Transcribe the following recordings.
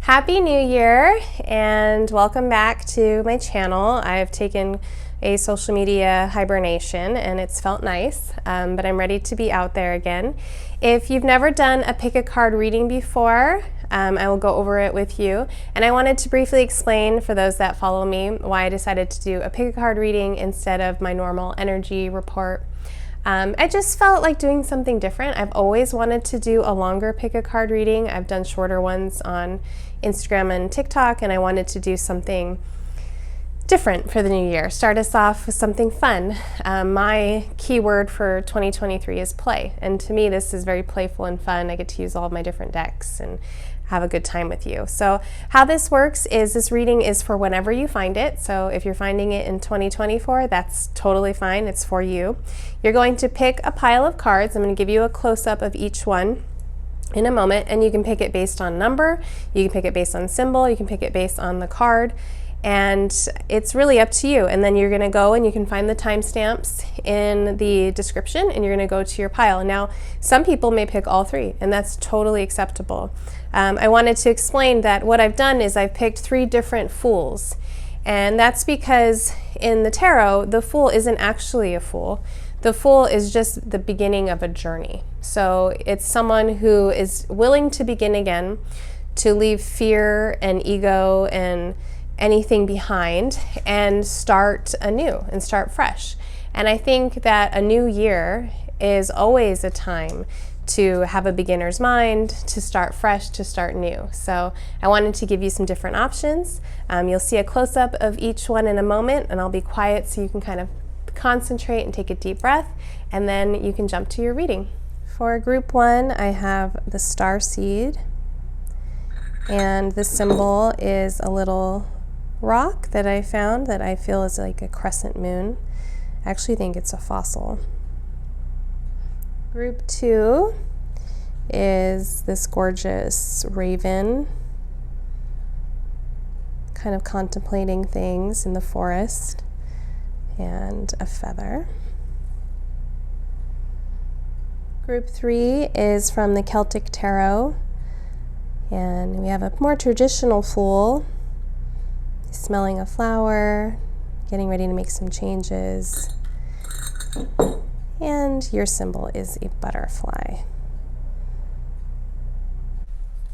Happy New Year and welcome back to my channel. I've taken a social media hibernation and it's felt nice, but I'm ready to be out there again. If you've never done a pick a card reading before, I will go over it with you. And I wanted to briefly explain for those that follow me why I decided to do a pick a card reading instead of my normal energy report. I just felt like doing something different. I've always wanted to do a longer pick a card reading. I've done shorter ones on Instagram and TikTok, and I wanted to do something different for the new year. Start us off with something fun. My keyword for 2023 is play, and to me this is very playful and fun. I get to use all of my different decks and have a good time with you. So how this works is this reading is for whenever you find it. So if you're finding it in 2024, that's totally fine. It's for you. You're going to pick a pile of cards. I'm going to give you a close-up of each one in a moment, and you can pick it based on number, you can pick it based on symbol, you can pick it based on the card, and it's really up to you. And then you're going to go and you can find the timestamps in the description, and you're going to go to your pile. Now, some people may pick all three, and that's totally acceptable. I wanted to explain that what I've done is I've picked 3 different fools, and that's because in the tarot, the fool isn't actually a fool. The fool is just the beginning of a journey. So it's someone who is willing to begin again, to leave fear and ego and anything behind and start anew and start fresh. And I think that a new year is always a time to have a beginner's mind, to start fresh, to start new. So I wanted to give you some different options. You'll see a close-up of each one in a moment, and I'll be quiet so you can kind of concentrate and take a deep breath, and then you can jump to your reading. For group 1, I have the Starseed, and the symbol is a little rock that I found that I feel is like a crescent moon. I actually think it's a fossil. Group 2 is this gorgeous raven, kind of contemplating things in the forest, and a feather. Group 3 is from the Celtic Tarot, and we have a more traditional fool, smelling a flower, getting ready to make some changes. And your symbol is a butterfly.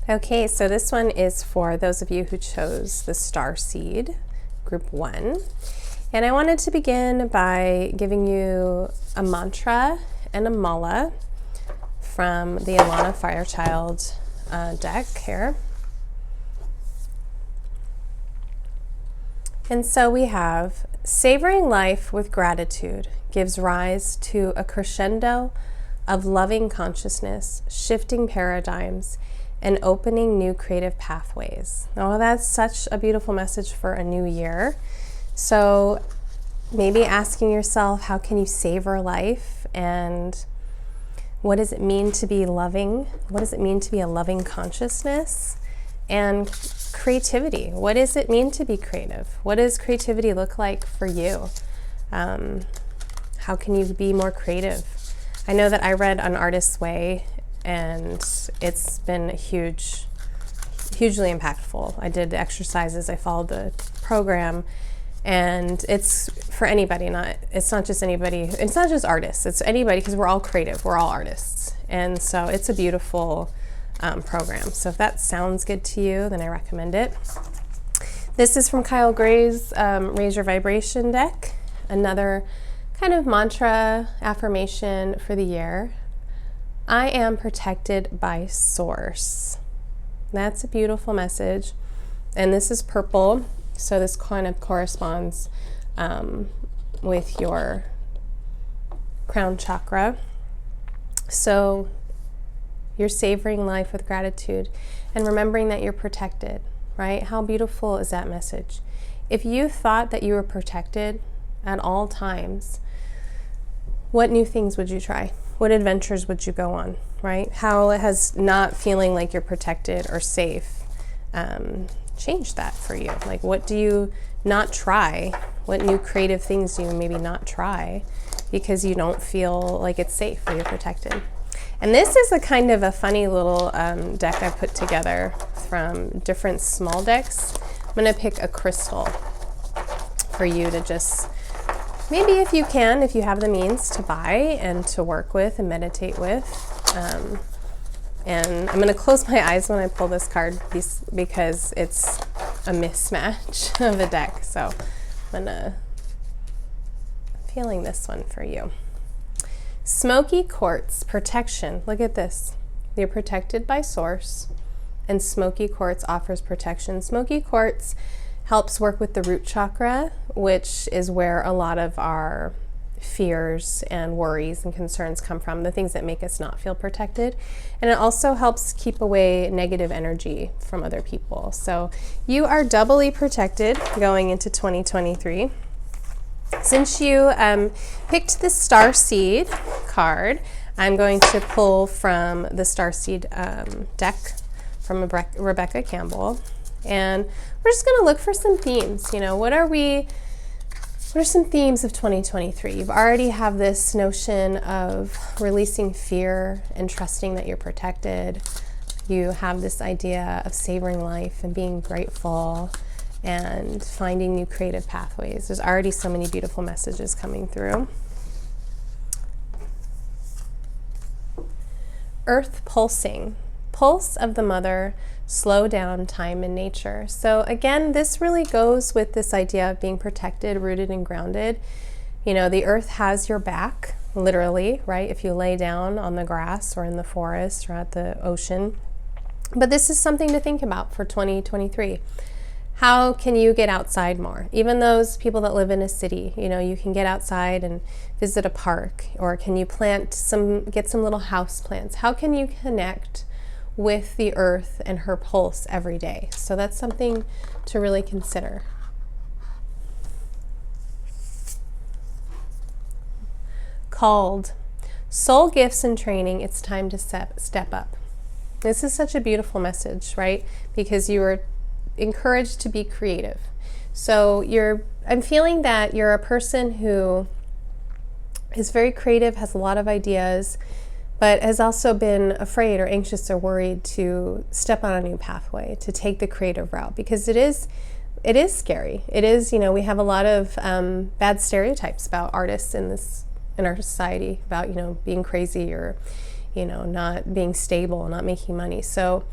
Okay, so this one is for those of you who chose the Starseed, group 1. And I wanted to begin by giving you a mantra and a mala from the Alana Firechild deck here. And so we have, savoring life with gratitude gives rise to a crescendo of loving consciousness, shifting paradigms, and opening new creative pathways. Oh, that's such a beautiful message for a new year. So maybe asking yourself, how can you savor life, and what does it mean to be loving? What does it mean to be a loving consciousness? And creativity. What does it mean to be creative? What does creativity look like for you? How can you be more creative? I know that I read An Artist's Way, and it's been hugely impactful. I did the exercises, I followed the program, and it's for anybody. It's not just anybody. It's not just artists. It's anybody, because we're all creative. We're all artists, and so it's a beautiful program. So if that sounds good to you, then I recommend it. This is from Kyle Gray's Raise Your Vibration deck, another kind of mantra affirmation for the year. I am protected by Source. That's a beautiful message. And this is purple, so this kind of corresponds with your crown chakra. So you're savoring life with gratitude and remembering that you're protected, right? How beautiful is that message? If you thought that you were protected at all times, what new things would you try? What adventures would you go on, right? How has not feeling like you're protected or safe changed that for you? Like, what do you not try? What new creative things do you maybe not try because you don't feel like it's safe or you're protected? And this is a kind of a funny little deck I put together from different small decks. I'm going to pick a crystal for you to just, maybe if you can, if you have the means to buy and to work with and meditate with. And I'm going to close my eyes when I pull this card because it's a mismatch of a deck. So I'm feeling this one for you. Smoky quartz, protection. Look at this. You're protected by source, and smoky quartz offers protection. Smoky quartz helps work with the root chakra, which is where a lot of our fears and worries and concerns come from, the things that make us not feel protected. And it also helps keep away negative energy from other people. So you are doubly protected going into 2023. Since you picked the Starseed card, I'm going to pull from the Starseed deck from Rebecca Campbell, and we're just going to look for some themes. You know, what are some themes of 2023? You've already have this notion of releasing fear and trusting that you're protected. You have this idea of savoring life and being grateful and finding new creative pathways. There's already so many beautiful messages coming through. Earth pulsing, pulse of the mother, slow down time and nature. So again, this really goes with this idea of being protected, rooted and grounded. You know, the earth has your back, literally, right? If you lay down on the grass or in the forest or at the ocean. But this is something to think about for 2023. How can you get outside more? Even those people that live in a city, you know, you can get outside and visit a park, or can you get some little house plants? How can you connect with the earth and her pulse every day? So that's something to really consider. Called. Soul gifts and training, it's time to step up. This is such a beautiful message, right? Because you are encouraged to be creative. So I'm feeling that you're a person who is very creative, has a lot of ideas, but has also been afraid or anxious or worried to step on a new pathway, to take the creative route, because it is scary. It is, you know, we have a lot of bad stereotypes about artists in our society, about, you know, being crazy or, you know, not being stable, not making money. So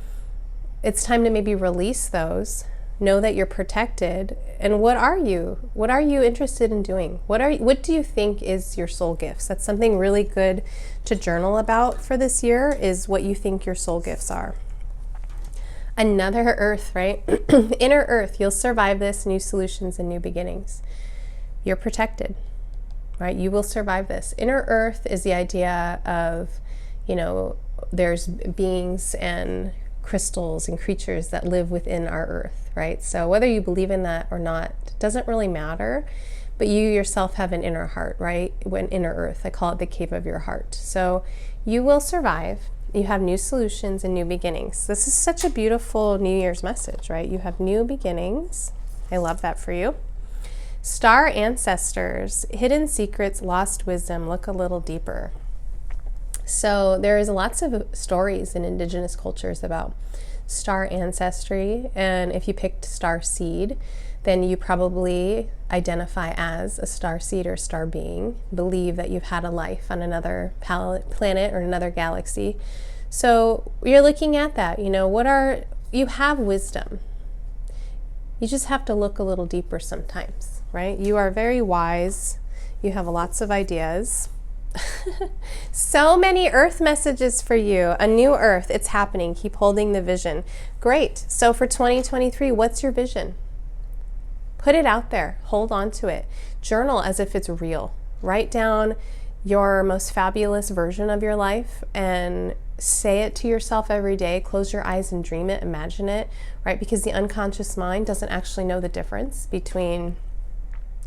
it's time to maybe release those, know that you're protected. And what are you interested in doing? What do you think is your soul gifts? That's something really good to journal about for this year, is what you think your soul gifts are. Another earth, right? Inner earth, you'll survive this, new solutions and new beginnings. You're protected, right? You will survive this. Inner earth is the idea of, you know, there's beings and crystals and creatures that live within our earth, right? So whether you believe in that or not doesn't really matter, but you yourself have an inner heart, right? When inner earth, I call it the cave of your heart. So you will survive. You have new solutions and new beginnings. This is such a beautiful New Year's message, right? You have new beginnings. I love that for you. Star ancestors, hidden secrets, lost wisdom, look a little deeper. So there is lots of stories in indigenous cultures about star ancestry, and if you picked Starseed, then you probably identify as a starseed or star being, believe that you've had a life on another planet or another galaxy. So you're looking at that, you know, you have wisdom. You just have to look a little deeper sometimes, right? You are very wise. You have lots of ideas. So many earth messages for you. A new earth, it's happening. Keep holding the vision. Great. So for 2023, what's your vision? Put it out there. Hold on to it. Journal as if it's real. Write down your most fabulous version of your life and say it to yourself every day. Close your eyes and dream it, imagine it, right? Because the unconscious mind doesn't actually know the difference between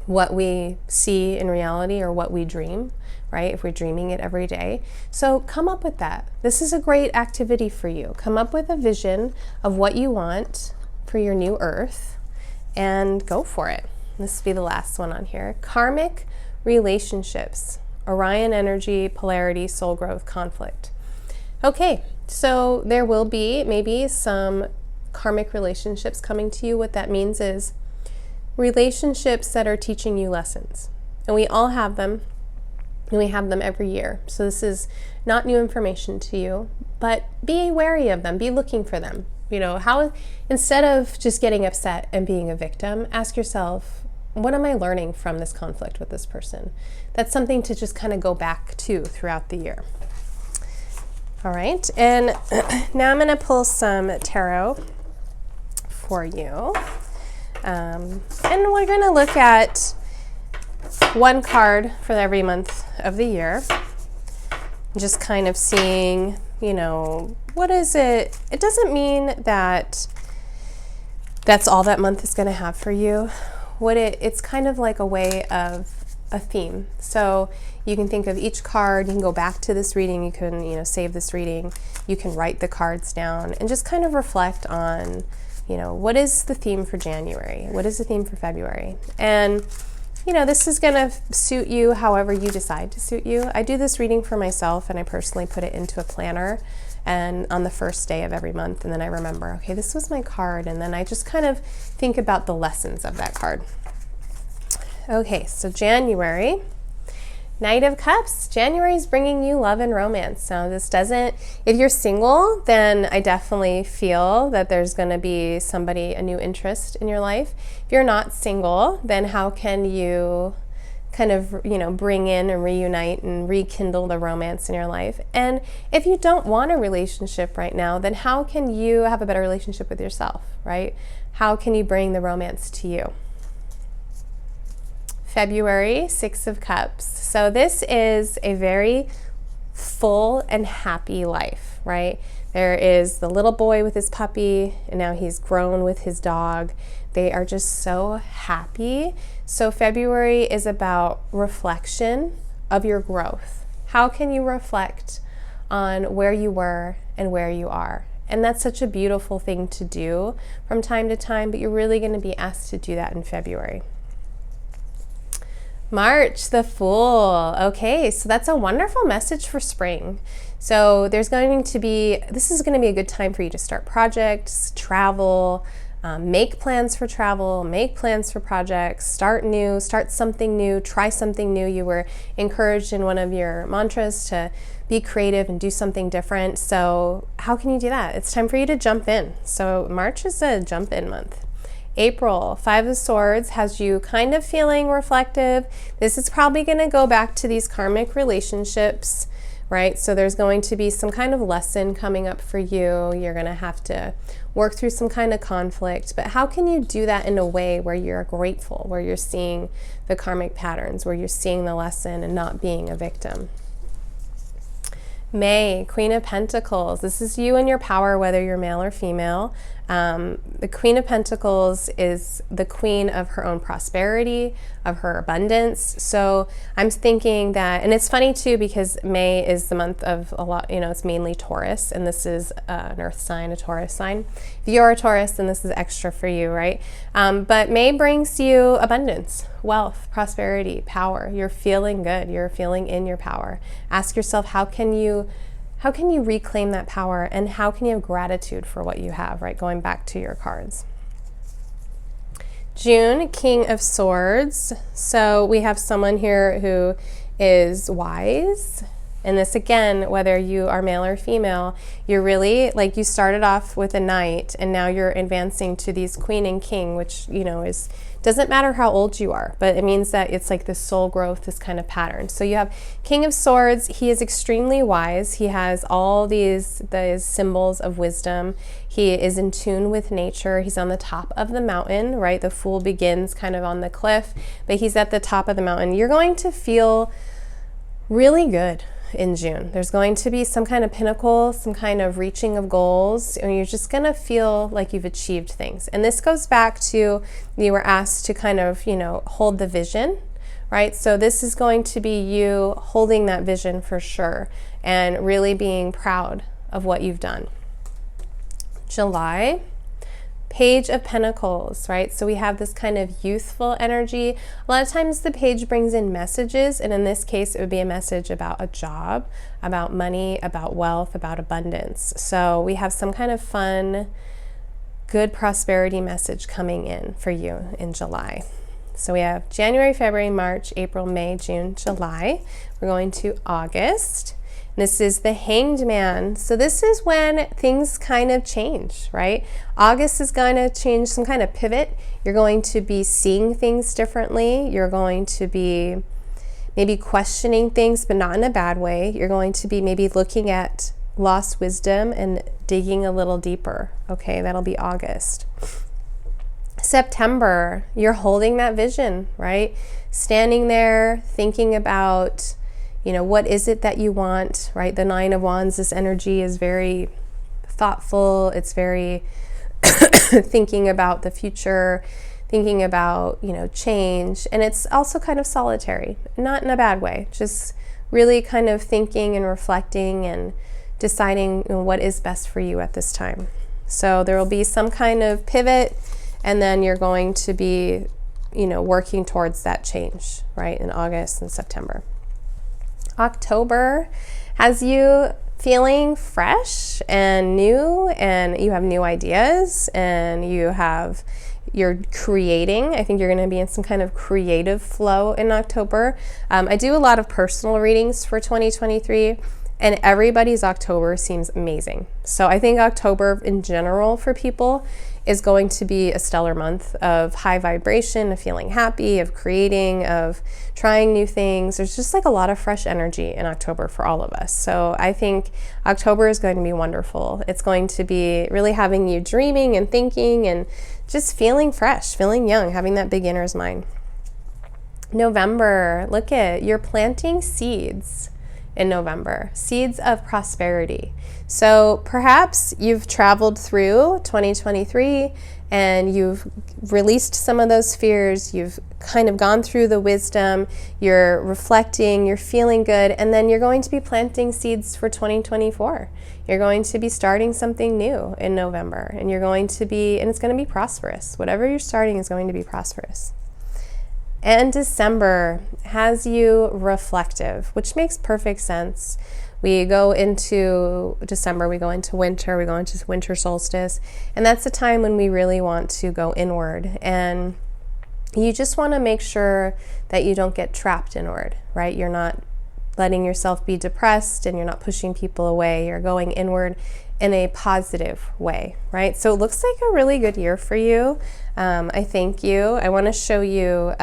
what we see in reality or what we dream, right? If we're dreaming it every day. So come up with that. This is a great activity for you. Come up with a vision of what you want for your new earth and go for it. This will be the last one on here. Karmic relationships, Orion energy, polarity, soul growth, conflict. Okay, so there will be maybe some karmic relationships coming to you. What that means is relationships that are teaching you lessons. And we all have them, and we have them every year. So this is not new information to you, but be wary of them, be looking for them. You know, how, instead of just getting upset and being a victim, ask yourself, what am I learning from this conflict with this person? That's something to just kind of go back to throughout the year. All right, and now I'm going to pull some tarot for you. And we're going to look at one card for every month of the year. Just kind of seeing, you know, what is it? It doesn't mean that that's all that month is going to have for you. It's kind of like a way of a theme. So you can think of each card, you can go back to this reading, you can, you know, save this reading, you can write the cards down and just kind of reflect on, you know, what is the theme for January? What is the theme for February? And, you know, this is going to suit you however you decide to suit you. I do this reading for myself and I personally put it into a planner and on the first day of every month, and then I remember, okay, this was my card, and then I just kind of think about the lessons of that card. Okay, so January, Knight of Cups. January is bringing you love and romance. So this doesn't, if you're single, then I definitely feel that there's going to be somebody, a new interest in your life. If you're not single, then how can you kind of, you know, bring in and reunite and rekindle the romance in your life? And if you don't want a relationship right now, then how can you have a better relationship with yourself, right? How can you bring the romance to you? February, Six of Cups. So this is a very full and happy life, right? There is the little boy with his puppy, and now he's grown with his dog. They are just so happy. So February is about reflection of your growth. How can you reflect on where you were and where you are? And that's such a beautiful thing to do from time to time, but you're really going to be asked to do that in February. March, the Fool. Okay, so that's a wonderful message for spring. So this is going to be a good time for you to start projects, travel, make plans for travel, make plans for projects, start something new, try something new. You were encouraged in one of your mantras to be creative and do something different. So how can you do that? It's time for you to jump in. So March is a jump in month. April, Five of Swords, has you kind of feeling reflective. This is probably going to go back to these karmic relationships, right? So there's going to be some kind of lesson coming up for you. You're going to have to work through some kind of conflict. But how can you do that in a way where you're grateful, where you're seeing the karmic patterns, where you're seeing the lesson and not being a victim? May, Queen of Pentacles. This is you and your power, whether you're male or female. The Queen of Pentacles is the queen of her own prosperity, of her abundance. So I'm thinking that, and it's funny too, because May is the month of a lot, you know, it's mainly Taurus, and this is an earth sign, a Taurus sign. If you're a Taurus, then this is extra for you, right? But May brings you abundance, wealth, prosperity, power. You're feeling good. You're feeling in your power. Ask yourself, how can you reclaim that power, and how can you have gratitude for what you have, right? Going back to your cards. June, King of Swords. So we have someone here who is wise. And this, again, whether you are male or female, you're really, like, you started off with a knight and now you're advancing to these queen and king, which, you know, doesn't matter how old you are, but it means that it's like this soul growth, this kind of pattern. So you have King of Swords. He is extremely wise. He has all these symbols of wisdom. He is in tune with nature. He's on the top of the mountain, right? The Fool begins kind of on the cliff, but he's at the top of the mountain. You're going to feel really good in June. There's going to be some kind of pinnacle, some kind of reaching of goals, and you're just going to feel like you've achieved things. And this goes back to, you were asked to kind of, you know, hold the vision, right? So this is going to be you holding that vision for sure and really being proud of what you've done. July, Page of Pentacles, right? So we have this kind of youthful energy. A lot of times the page brings in messages, and in this case, it would be a message about a job, about money, about wealth, about abundance. So we have some kind of fun, good prosperity message coming in for you in July. So we have January, February, March, April, May, June, July. We're going to August. This is the Hanged Man. So this is when things kind of change, right? August is going to change, some kind of pivot. You're going to be seeing things differently. You're going to be maybe questioning things, but not in a bad way. You're going to be maybe looking at lost wisdom and digging a little deeper. Okay, that'll be August. September, you're holding that vision, right? Standing there, thinking about, what is it that you want, right? The Nine of Wands, this energy is very thoughtful. It's very thinking about the future, thinking about, change. And it's also kind of solitary, not in a bad way, just really kind of thinking and reflecting and deciding what is best for you at this time. So there will be some kind of pivot, and then you're going to be, working towards that change, right, in August and September. October has you feeling fresh and new, and you have new ideas, and you're creating. I think you're going to be in some kind of creative flow in October. I do a lot of personal readings for 2023, and everybody's October seems amazing. So I think October in general for people is going to be a stellar month of high vibration, of feeling happy, of creating, of trying new things. There's just like a lot of fresh energy in October for all of us. So I think October is going to be wonderful. It's going to be really having you dreaming and thinking and just feeling fresh, feeling young, having that beginner's mind. November, look at, you're planting seeds in November, seeds of prosperity. So perhaps you've traveled through 2023 and you've released some of those fears, you've kind of gone through the wisdom, you're reflecting, you're feeling good, and then you're going to be planting seeds for 2024. You're going to be starting something new in November, and it's going to be prosperous. Whatever you're starting is going to be prosperous. And December has you reflective, which makes perfect sense. We go into December, we go into winter, we go into winter solstice, and that's the time when we really want to go inward. And you just want to make sure that you don't get trapped inward, right? You're not letting yourself be depressed, and you're not pushing people away. You're going inward in a positive way, right? So it looks like a really good year for you. I thank you. I want to show you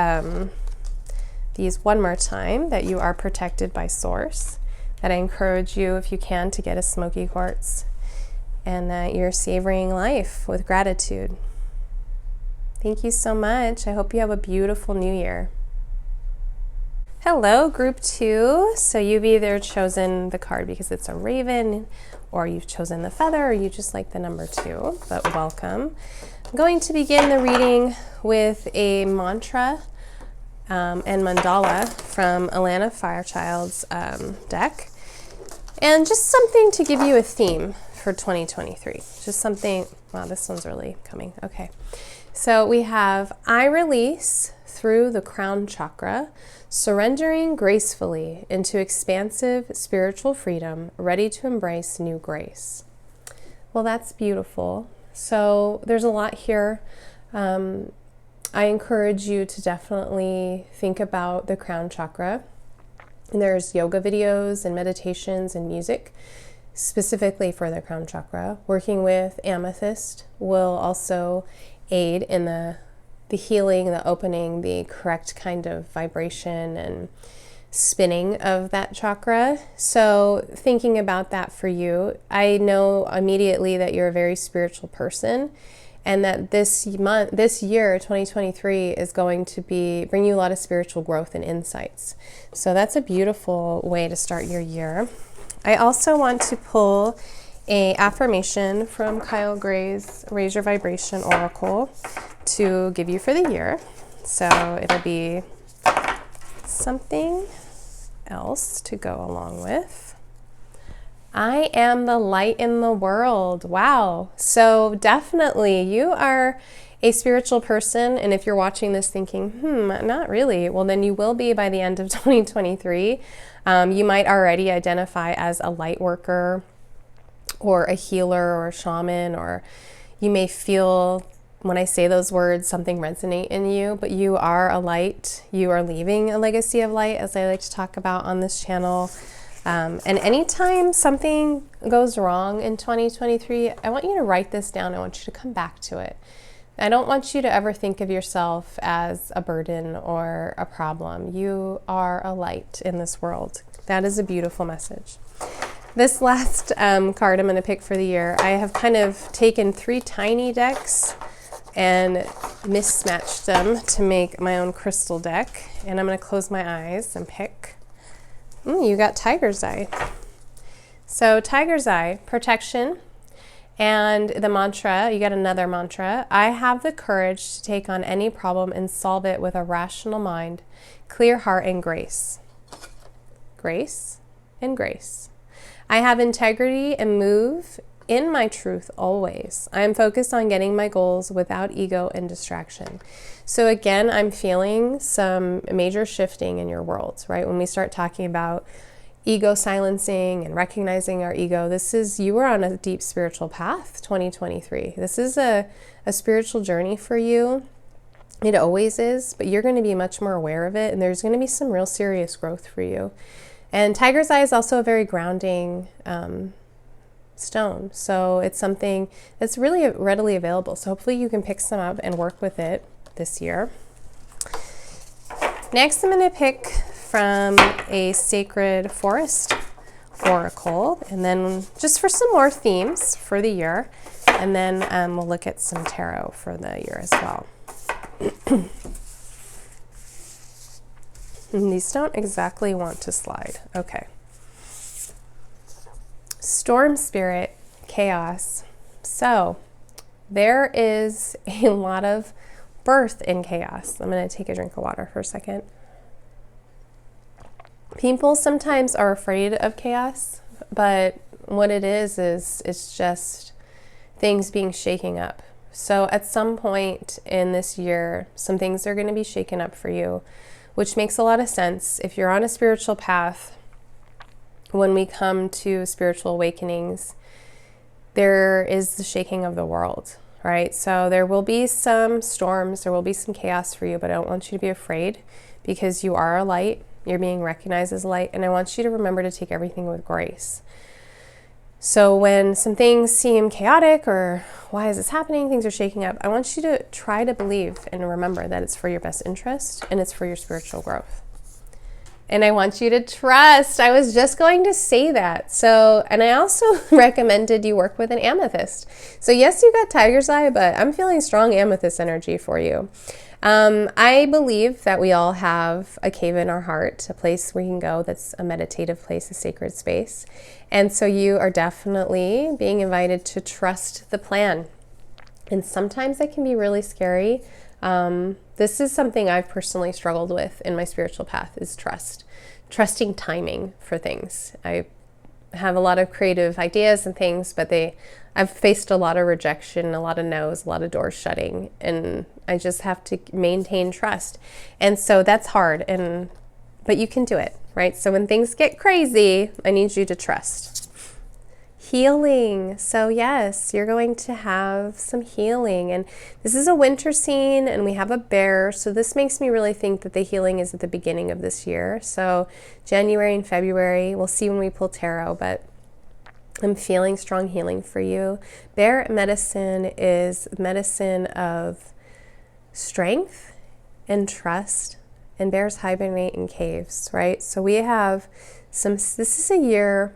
these one more time, that you are protected by Source, that I encourage you, if you can, to get a smoky quartz, and that you're savoring life with gratitude. Thank you so much. I hope you have a beautiful new year. Hello, group 2. So you've either chosen the card because it's a raven, or you've chosen the feather, or you just like the number 2, but welcome. I'm going to begin the reading with a mantra and mandala from Alana Firechild's deck, and just something to give you a theme for 2023. Just something, wow, this one's really coming. Okay, so we have, I release through the crown chakra, surrendering gracefully into expansive spiritual freedom, ready to embrace new grace. Well, that's beautiful. So there's a lot here. I encourage you to definitely think about the crown chakra. And there's yoga videos and meditations and music specifically for the crown chakra. Working with amethyst will also aid in the healing, the opening, the correct kind of vibration and spinning of that chakra. So thinking about that for you, I know immediately that you're a very spiritual person, and that this year, 2023, is going to bring you a lot of spiritual growth and insights. So that's a beautiful way to start your year. I also want to pull a affirmation from Kyle Gray's Raise Your Vibration Oracle to give you for the year. So it'll be something else to go along with. I am the light in the world. Wow. So definitely you are a spiritual person. And if you're watching this thinking, not really, well, then you will be by the end of 2023. You might already identify as a light worker or a healer or a shaman, or you may feel when I say those words, something resonate in you, but you are a light. You are leaving a legacy of light, as I like to talk about on this channel. And anytime something goes wrong in 2023, I want you to write this down. I want you to come back to it. I don't want you to ever think of yourself as a burden or a problem. You are a light in this world. That is a beautiful message. This last card I'm going to pick for the year, I have kind of taken 3 tiny decks and mismatched them to make my own crystal deck. And I'm going to close my eyes and pick. You got Tiger's Eye. So Tiger's Eye, protection, and the mantra, you got another mantra. I have the courage to take on any problem and solve it with a rational mind, clear heart, and grace. Grace and grace. I have integrity and move in my truth always. I am focused on getting my goals without ego and distraction. So again, I'm feeling some major shifting in your world, right? When we start talking about ego silencing and recognizing our ego, you are on a deep spiritual path, 2023. This is a spiritual journey for you. It always is, but you're going to be much more aware of it, and there's going to be some real serious growth for you. And Tiger's Eye is also a very grounding stone. So it's something that's really readily available. So hopefully you can pick some up and work with it this year. Next, I'm going to pick from a sacred forest oracle, and then just for some more themes for the year, and then we'll look at some tarot for the year as well. And these don't exactly want to slide. Okay. Storm spirit, chaos. So there is a lot of birth in chaos. I'm going to take a drink of water for a second. People sometimes are afraid of chaos, but what it is it's just things being shaken up. So at some point in this year, some things are going to be shaken up for you, which makes a lot of sense. If you're on a spiritual path, when we come to spiritual awakenings, there is the shaking of the world, right? So there will be some storms, there will be some chaos for you, but I don't want you to be afraid, because you are a light, you're being recognized as a light, and I want you to remember to take everything with grace. So when some things seem chaotic, or why is this happening, things are shaking up, I want you to try to believe and remember that it's for your best interest and it's for your spiritual growth. And I want you to trust. I was just going to say that. So, and I also recommended you work with an amethyst. So yes, you got Tiger's Eye, but I'm feeling strong amethyst energy for you. I believe that we all have a cave in our heart, a place where you can go that's a meditative place, a sacred space. And so you are definitely being invited to trust the plan. And sometimes that can be really scary. This is something I've personally struggled with in my spiritual path, is trusting timing for things. I have a lot of creative ideas and things, but I've faced a lot of rejection, a lot of no's, a lot of doors shutting, and I just have to maintain trust. And so that's hard, but you can do it, right? So when things get crazy, I need you to trust. Healing. So yes, you're going to have some healing, and this is a winter scene, and we have a bear, so this makes me really think that the healing is at the beginning of this year. So January and February, we'll see when we pull tarot, but I'm feeling strong healing for you. Bear medicine is medicine of strength and trust, and bears hibernate in caves, right? So we have this is a year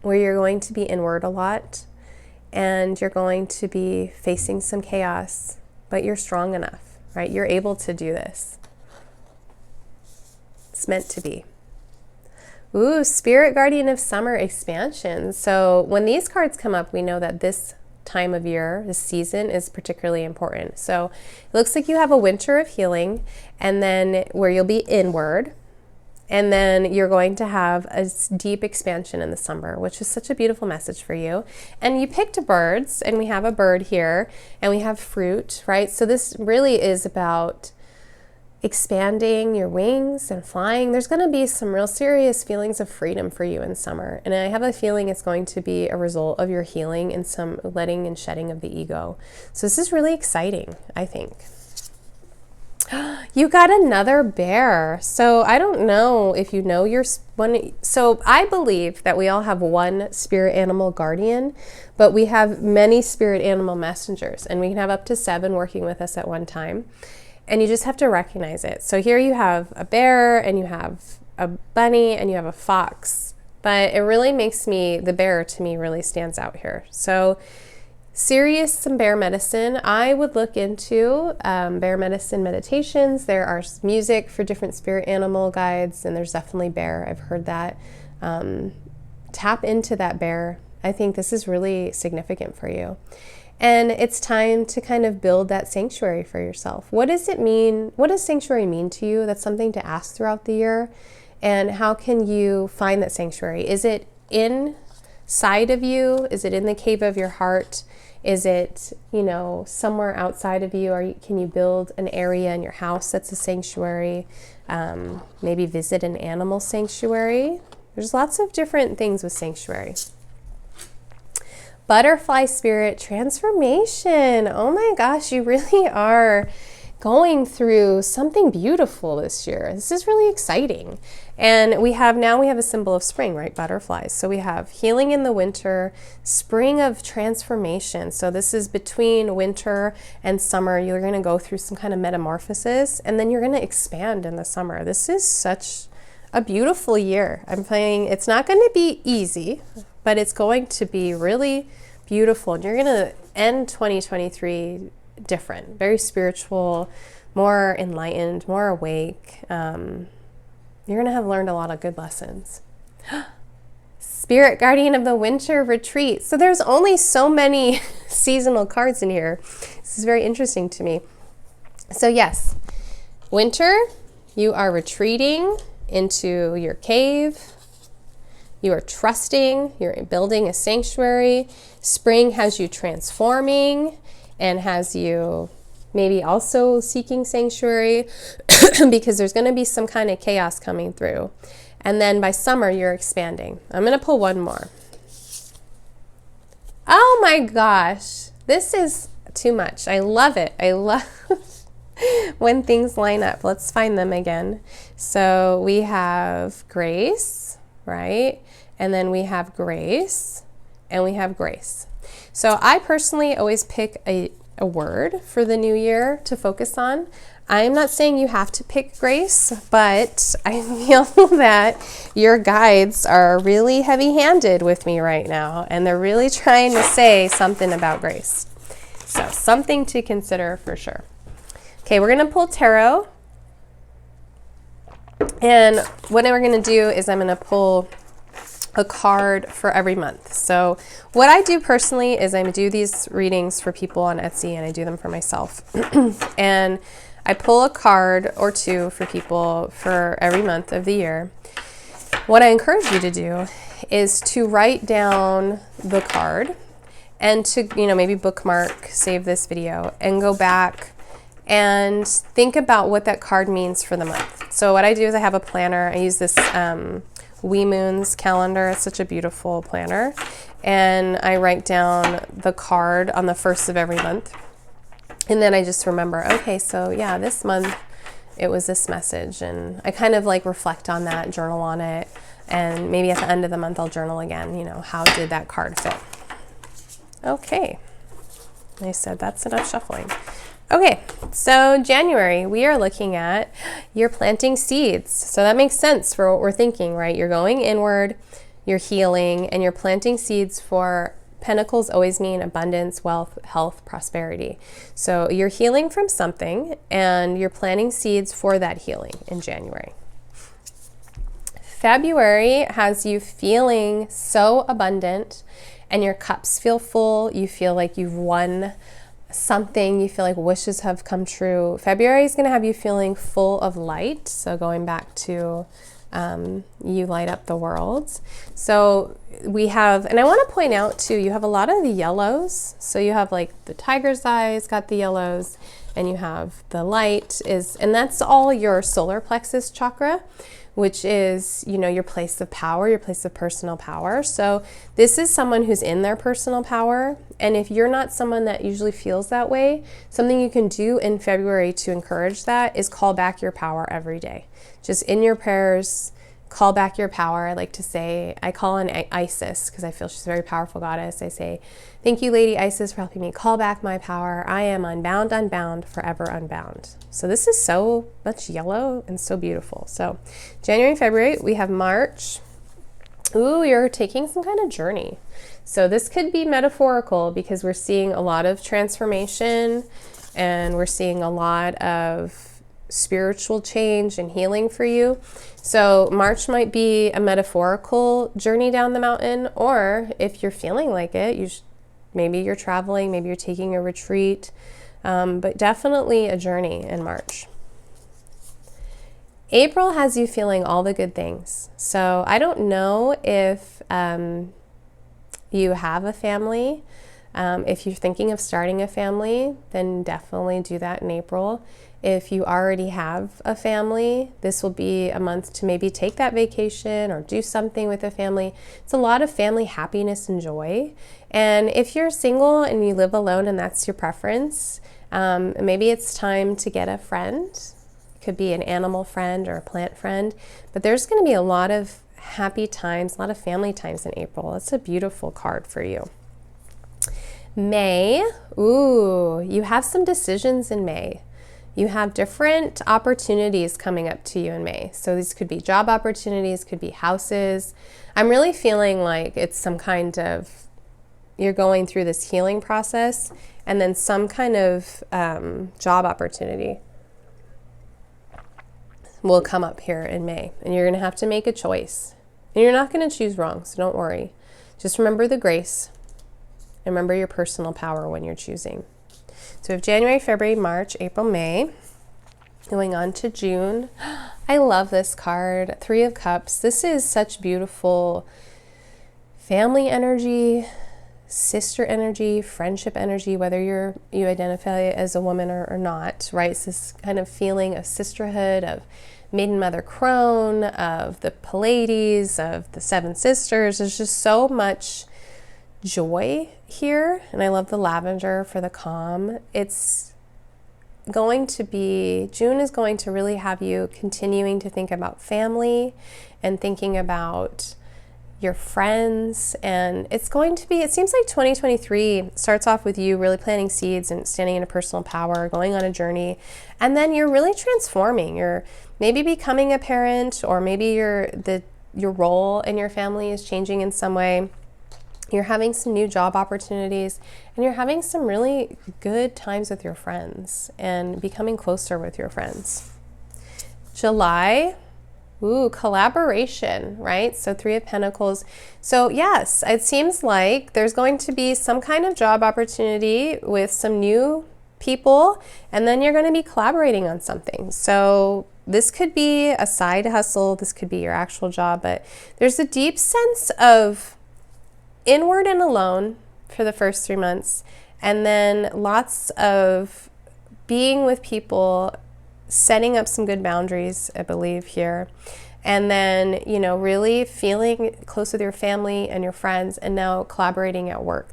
where you're going to be inward a lot, and you're going to be facing some chaos, but you're strong enough, right? You're able to do this. It's meant to be. Ooh, Spirit Guardian of Summer expansion. So when these cards come up, we know that this time of year, this season, is particularly important. So it looks like you have a winter of healing, and then where you'll be inward, And then you're going to have a deep expansion in the summer, which is such a beautiful message for you. And you picked birds, and we have a bird here, and we have fruit, right? So this really is about expanding your wings and flying. There's going to be some real serious feelings of freedom for you in summer. And I have a feeling it's going to be a result of your healing and some letting and shedding of the ego. So this is really exciting, I think. You got another bear. So I don't know if you know your one. So I believe that we all have one spirit animal guardian, but we have many spirit animal messengers, and we can have up to 7 working with us at one time. And you just have to recognize it. So here you have a bear, and you have a bunny, and you have a fox. But it really makes me, the bear to me really stands out here. So some bear medicine. I would look into bear medicine meditations. There are music for different spirit animal guides, and there's definitely bear. I've heard that. Tap into that bear. I think this is really significant for you. And it's time to kind of build that sanctuary for yourself. What does it mean? What does sanctuary mean to you? That's something to ask throughout the year. And how can you find that sanctuary? Is it inside of you? Is it in the cave of your heart? Is it, somewhere outside of you? Or can you build an area in your house that's a sanctuary? Maybe visit an animal sanctuary. There's lots of different things with sanctuary. Butterfly spirit transformation. Oh my gosh, you really are going through something beautiful this year. This is really exciting. And we have a symbol of spring, right? Butterflies. So we have healing in the winter, spring of transformation. So this is between winter and summer. You're going to go through some kind of metamorphosis, and then you're going to expand in the summer. This is such a beautiful year. It's not going to be easy, but it's going to be really beautiful. And you're going to end 2023 different, very spiritual, more enlightened, more awake. You're going to have learned a lot of good lessons. Spirit guardian of the winter retreat. So there's only so many seasonal cards in here. This is very interesting to me. So yes, winter, you are retreating into your cave. You are trusting, you're building a sanctuary. Spring has you transforming and has you maybe also seeking sanctuary because there's going to be some kind of chaos coming through. And then by summer, you're expanding. I'm going to pull one more. Oh my gosh, this is too much. I love it. I love when things line up. Let's find them again. So we have grace, right? And then we have grace, and we have grace. So I personally always pick a word for the new year to focus on. I'm not saying you have to pick grace, but I feel that your guides are really heavy-handed with me right now, and they're really trying to say something about grace. So something to consider for sure. Okay, we're going to pull tarot. And what we're going to do is I'm going to pull a card for every month. So what I do personally is I do these readings for people on Etsy, and I do them for myself. And I pull a card or two for people for every month of the year. What I encourage you to do is to write down the card and to, maybe bookmark, save this video, and go back and think about what that card means for the month. So what I do is I have a planner. I use this Wee Moons calendar. It's such a beautiful planner. And I write down the card on the first of every month. And then I just remember, okay, so yeah, this month it was this message. And I kind of reflect on that, journal on it. And maybe at the end of the month I'll journal again, how did that card fit? Okay. I said that's enough shuffling. Okay, so January, we are looking at you're planting seeds. So that makes sense for what we're thinking, right? You're going inward, you're healing, and you're planting seeds for pentacles always mean abundance, wealth, health, prosperity. So you're healing from something, and you're planting seeds for that healing in January. February has you feeling so abundant, and your cups feel full. You feel like you've won something, you feel like wishes have come true. February is going to have you feeling full of light. So going back to You light up the world. So we have, and I want to point out too, you have a lot of the yellows. So you have like the tiger's eyes got the yellows, and you have the light is, and that's all your solar plexus chakra, which is, you know, your place of power, your place of personal power. So this is someone who's in their personal power. And if you're not someone that usually feels that way, something you can do in February to encourage that is call back your power every day. Just in your prayers, call back your power. I like to say, I call on Isis because I feel she's a very powerful goddess. I say, thank you, Lady Isis, for helping me call back my power. I am unbound, unbound, forever unbound. So this is so much yellow and so beautiful. So January, February, we have March. Ooh, you're taking some kind of journey. So this could be metaphorical because we're seeing a lot of transformation and we're seeing a lot of spiritual change and healing for you. So March might be a metaphorical journey down the mountain, or if you're feeling like it, maybe you're traveling, maybe you're taking a retreat, but definitely a journey in March. April has you feeling all the good things. So I don't know if you have a family. If you're thinking of starting a family, then definitely do that in April. If you already have a family, this will be a month to maybe take that vacation or do something with a family. It's a lot of family happiness and joy. And if you're single and you live alone and that's your preference, maybe it's time to get a friend. It could be an animal friend or a plant friend, but there's going to be a lot of happy times, a lot of family times in April. It's a beautiful card for you. May, ooh, you have some decisions in May. You have different opportunities coming up to you in May. So these could be job opportunities, could be houses. I'm really feeling like it's some kind of, you're going through this healing process and then some kind of job opportunity will come up here in May. And you're going to have to make a choice. And you're not going to choose wrong, so don't worry. Just remember the grace. And remember your personal power when you're choosing. So we have January, February, March, April, May. Going on to June. I love this card, 3 of Cups. This is such beautiful family energy, sister energy, friendship energy, whether you identify as a woman or not, right? It's this kind of feeling of sisterhood, of Maiden Mother Crone, of the Pleiades, of the Seven Sisters. There's just so much joy here, and I love the lavender for the calm. It's going to be, June is going to really have you continuing to think about family and thinking about your friends, and it's going to be, it seems like 2023 starts off with you really planting seeds and standing in a personal power, going on a journey, and then you're really transforming. You're maybe becoming a parent, or maybe your role in your family is changing in some way. You're having some new job opportunities, and you're having some really good times with your friends and becoming closer with your friends. July, ooh, collaboration, right? So 3 of Pentacles. So yes, it seems like there's going to be some kind of job opportunity with some new people, and then you're going to be collaborating on something. So this could be a side hustle, this could be your actual job, but there's a deep sense of inward and alone for the first 3 months, and then lots of being with people, setting up some good boundaries, I believe here, and then, you know, really feeling close with your family and your friends, and now collaborating at work.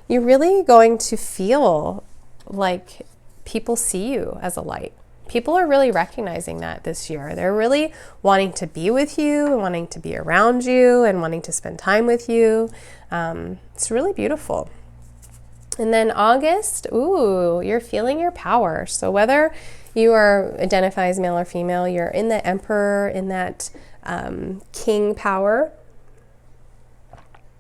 You're really going to feel like people see you as a light. People are really recognizing that this year. They're really wanting to be with you, and wanting to be around you, and wanting to spend time with you. It's really beautiful. And then August, ooh, you're feeling your power. So whether you identify as male or female, you're in the Emperor, in that king power,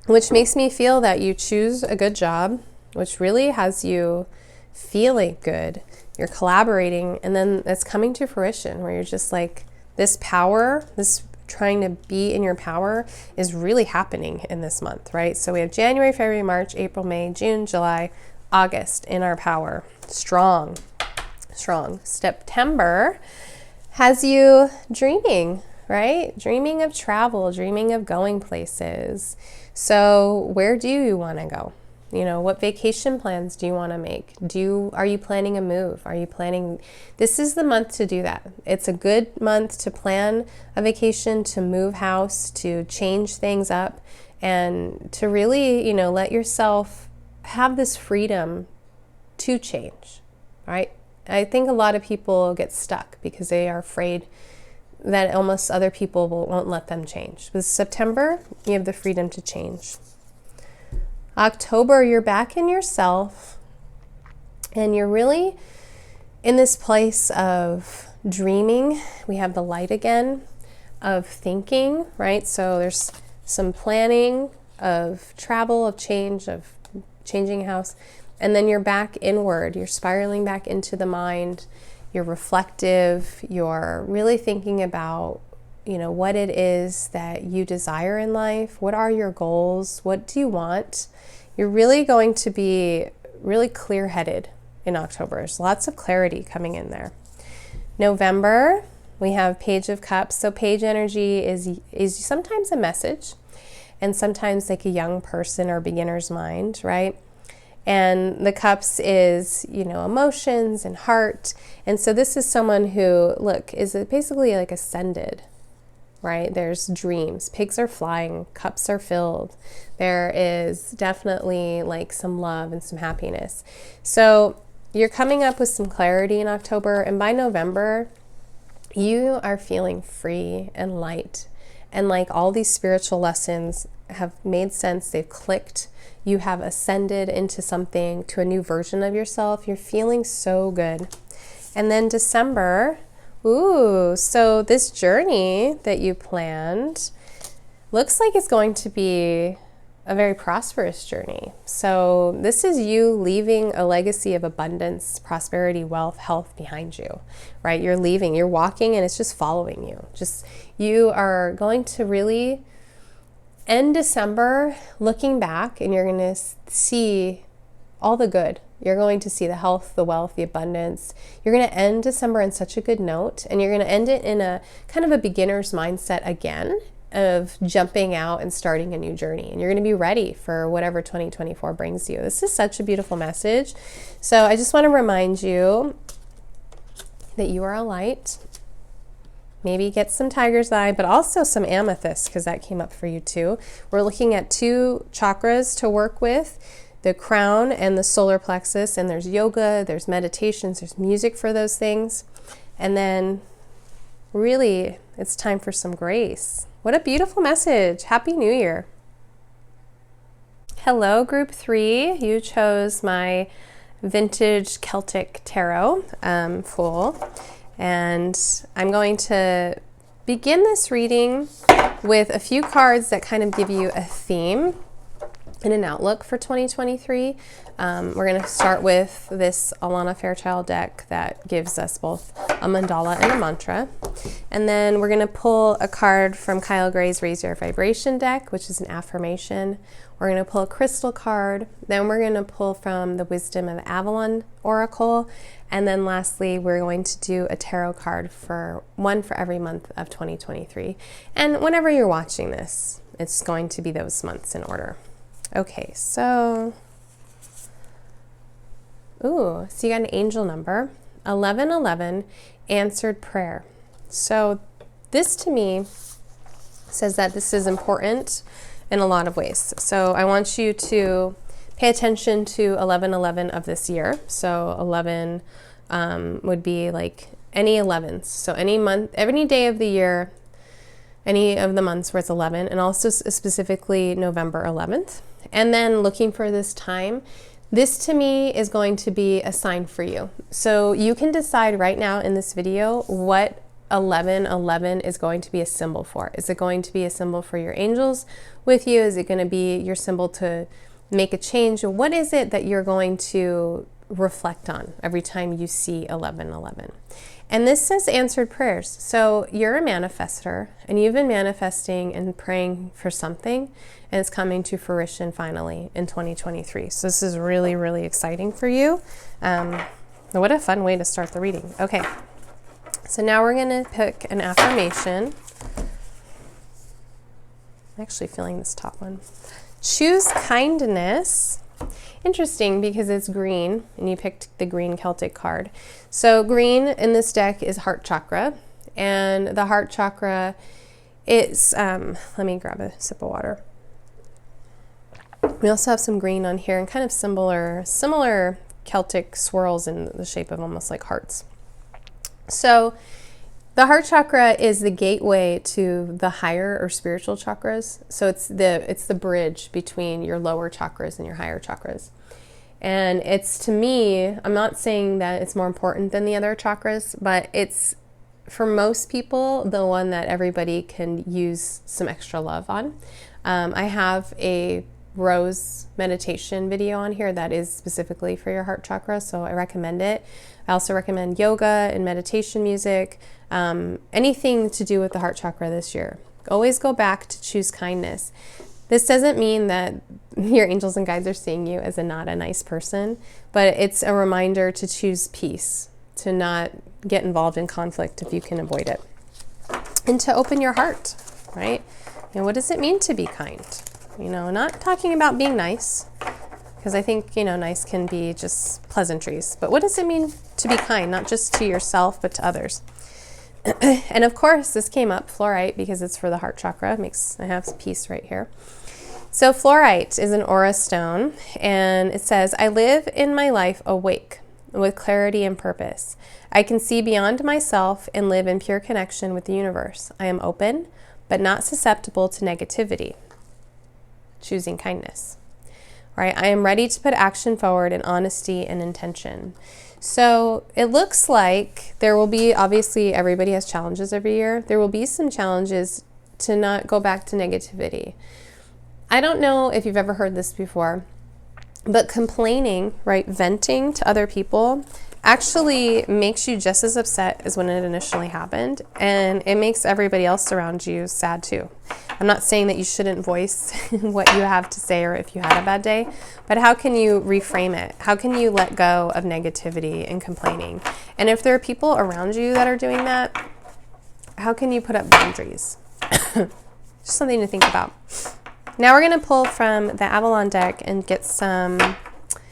which makes me feel that you choose a good job, which really has you feeling good. You're collaborating, and then it's coming to fruition where you're just like, this power, this trying to be in your power is really happening in this month, right? So we have January, February, March, April, May, June, July, August in our power. Strong, strong. September has you dreaming, right? Dreaming of travel, dreaming of going places. So where do you want to go? You know, what vacation plans do you want to make? Are you planning a move? Are you planning? This is the month to do that. It's a good month to plan a vacation, to move house, to change things up, and to really, you know, let yourself have this freedom to change, right? I think a lot of people get stuck because they are afraid that almost other people won't let them change. With September, you have the freedom to change. October, you're back in yourself, and you're really in this place of dreaming. We have the light again, of thinking, right? So there's some planning of travel, of change, of changing house, and then you're back inward. You're spiraling back into the mind. You're reflective. You're really thinking about, you know, what it is that you desire in life. What are your goals? What do you want? You're really going to be really clear-headed in October. There's lots of clarity coming in there. November, we have Page of Cups. So page energy is sometimes a message, and sometimes like a young person or beginner's mind, right? And the cups is, you know, emotions and heart. And so this is someone who, look, is basically like ascended, right? There's dreams. Pigs are flying. Cups are filled. There is definitely like some love and some happiness. So you're coming up with some clarity in October. And by November, you are feeling free and light. And like all these spiritual lessons have made sense. They've clicked. You have ascended into something, to a new version of yourself. You're feeling so good. And then December, ooh, so this journey that you planned looks like it's going to be a very prosperous journey. So this is you leaving a legacy of abundance, prosperity, wealth, health behind you, right? You're leaving, you're walking, and it's just following you. You are going to really end December looking back, and you're going to see all the good. You're going to see the health, the wealth, the abundance. You're going to end December on such a good note, and you're going to end it in a kind of a beginner's mindset again of jumping out and starting a new journey. And you're going to be ready for whatever 2024 brings you. This is such a beautiful message. So I just want to remind you that you are a light. Maybe get some tiger's eye, but also some amethyst, because that came up for you too. We're looking at 2 chakras to work with, the crown and the solar plexus, and there's yoga, there's meditations, there's music for those things. And then really, it's time for some grace. What a beautiful message. Happy New Year. Hello, group 3. You chose my vintage Celtic tarot full. And I'm going to begin this reading with a few cards that kind of give you a theme and an outlook for 2023. We're going to start with this Alana Fairchild deck that gives us both a mandala and a mantra. And then we're going to pull a card from Kyle Gray's Raise Your Vibration deck, which is an affirmation. We're going to pull a crystal card. Then we're going to pull from the Wisdom of Avalon Oracle. And then lastly, we're going to do a tarot card for one for every month of 2023. And whenever you're watching this, it's going to be those months in order. Okay, so you got an angel number, 1111, answered prayer. So this to me says that this is important in a lot of ways. So I want you to pay attention to 1111 of this year. So 11 would be like any 11s. So any month, any day of the year, any of the months where it's 11, and also specifically November 11th. And then looking for this time. This to me is going to be a sign for you. So you can decide right now in this video what 1111 is going to be a symbol for. Is it going to be a symbol for your angels with you? Is it going to be your symbol to make a change? What is it that you're going to reflect on every time you see 1111? And this says answered prayers. So you're a manifester, and you've been manifesting and praying for something, and it's coming to fruition finally in 2023. So this is really, really exciting for you. What a fun way to start the reading. Okay, so now we're going to pick an affirmation I'm actually feeling this top one. Choose kindness. Interesting because it's green and you picked the green Celtic card. So green in this deck is heart chakra, and the heart chakra is, let me grab a sip of water. We also have some green on here and kind of similar Celtic swirls in the shape of almost like hearts. So the heart chakra is the gateway to the higher or spiritual chakras. So it's the bridge between your lower chakras and your higher chakras. And it's, to me, I'm not saying that it's more important than the other chakras, but it's, for most people, the one that everybody can use some extra love on. I have a rose meditation video on here that is specifically for your heart chakra, so I recommend it. I also recommend yoga and meditation music, anything to do with the heart chakra this year. Always go back to choose kindness. This doesn't mean that your angels and guides are seeing you as not a nice person, but it's a reminder to choose peace, to not get involved in conflict if you can avoid it, and to open your heart, right? You know, what does it mean to be kind? You know, not talking about being nice, because I think, you know, nice can be just pleasantries, but what does it mean to be kind, not just to yourself, but to others? And of course, this came up, fluorite, because it's for the heart chakra. I have peace right here. So fluorite is an aura stone, and it says, I live in my life awake with clarity and purpose. I can see beyond myself and live in pure connection with the universe. I am open, but not susceptible to negativity. Choosing kindness, right? I am ready to put action forward in honesty and intention. So it looks like there will be, obviously everybody has challenges every year. There will be some challenges to not go back to negativity. I don't know if you've ever heard this before, but complaining, right, venting to other people actually makes you just as upset as when it initially happened, and it makes everybody else around you sad too. I'm not saying that you shouldn't voice what you have to say or if you had a bad day, but how can you reframe it? How can you let go of negativity and complaining? And if there are people around you that are doing that, how can you put up boundaries? Just something to think about. Now we're going to pull from the Avalon deck and get some